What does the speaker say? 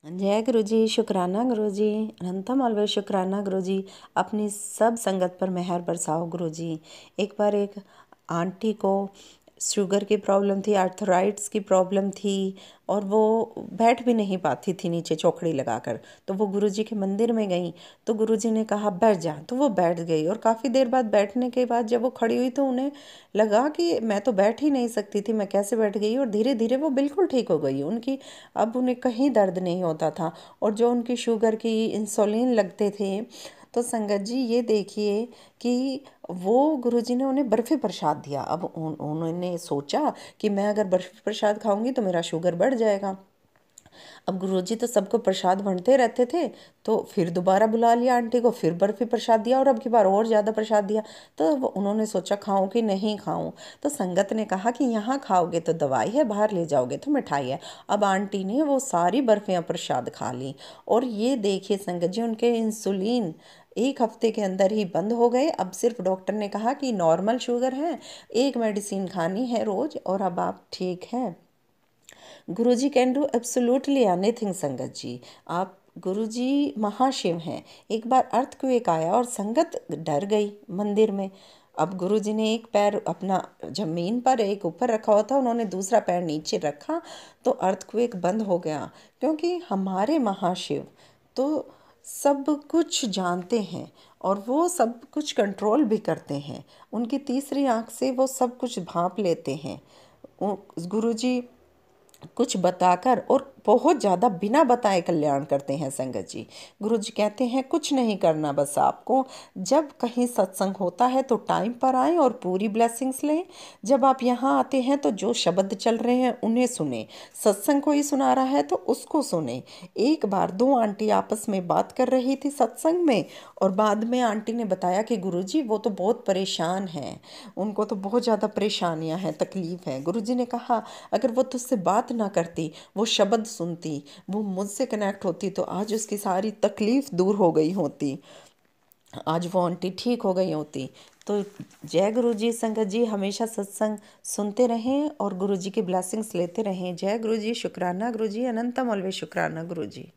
जय गुरु जी, शुक्राना गुरु जी, अनंतम अलवे शुक्राना गुरु जी। अपनी सब संगत पर मेहर बरसाओ गुरु जी। एक बार एक आंटी को शुगर की प्रॉब्लम थी, आर्थराइट्स की प्रॉब्लम थी और वो बैठ भी नहीं पाती थी नीचे चौखड़ी लगाकर। तो वो गुरुजी के मंदिर में गई तो गुरुजी ने कहा बैठ जा, तो वो बैठ गई और काफ़ी देर बाद बैठने के बाद जब वो खड़ी हुई तो उन्हें लगा कि मैं तो बैठ ही नहीं सकती थी, मैं कैसे बैठ गई। और धीरे धीरे वो बिल्कुल ठीक हो गई उनकी। अब उन्हें कहीं दर्द नहीं होता था और जो उनकी शुगर की इंसुलिन लगते थे। तो संगत जी ये देखिए कि वो गुरुजी ने उन्हें बर्फ़ी प्रसाद दिया। अब उन्होंने सोचा कि मैं अगर बर्फ़ी प्रसाद खाऊंगी तो मेरा शुगर बढ़ जाएगा। अब गुरुजी तो सबको प्रसाद बांटते रहते थे, तो फिर दोबारा बुला लिया आंटी को, फिर बर्फ़ी प्रसाद दिया और अब की बार और ज़्यादा प्रसाद दिया। तो उन्होंने सोचा खाऊं कि नहीं खाऊं। तो संगत ने कहा कि यहाँ खाओगे तो दवाई है, बाहर ले जाओगे तो मिठाई है। अब आंटी ने वो सारी बर्फ़ियाँ प्रसाद खा ली और ये देखिए संगत जी उनके इंसुलिन 1 हफ्ते के अंदर ही बंद हो गए। अब सिर्फ डॉक्टर ने कहा कि नॉर्मल शुगर है, एक मेडिसिन खानी है रोज़ और अब आप ठीक हैं। गुरुजी कैन डू एब्सोल्युटली एनीथिंग संगत जी। आप गुरुजी महाशिव हैं। एक बार अर्थक्वेक आया और संगत डर गई मंदिर में। अब गुरुजी ने एक पैर अपना जमीन पर एक ऊपर रखा हुआ था, उन्होंने दूसरा पैर नीचे रखा तो अर्थक्वेक बंद हो गया। क्योंकि हमारे महाशिव तो सब कुछ जानते हैं और वो सब कुछ कंट्रोल भी करते हैं। उनकी तीसरी आंख से वो सब कुछ भांप लेते हैं। गुरुजी कुछ बताकर और बहुत ज़्यादा बिना बताए कल्याण करते हैं संगत जी। गुरु जी कहते हैं कुछ नहीं करना, बस आपको जब कहीं सत्संग होता है तो टाइम पर आएं और पूरी ब्लेसिंग्स लें। जब आप यहाँ आते हैं तो जो शब्द चल रहे हैं उन्हें सुने, सत्संग कोई सुना रहा है तो उसको सुने। एक बार दो आंटी आपस में बात कर रही थी सत्संग में और बाद में आंटी ने बताया कि गुरु जी वो तो बहुत परेशान हैं, उनको तो बहुत ज़्यादा परेशानियाँ हैं, तकलीफ़ है। गुरु जी ने कहा अगर वो तुझसे बात ना करती, वो शब्द सुनती, वो मुझसे कनेक्ट होती तो आज उसकी सारी तकलीफ़ दूर हो गई होती, आज वो आंटी ठीक हो गई होती। तो जय गुरु जी संगत जी, हमेशा सत्संग सुनते रहें और गुरु जी की ब्लेसिंग्स लेते रहें। जय गुरु जी, शुक्राना गुरु जी, अनंतम अलवे शुक्राना गुरु जी।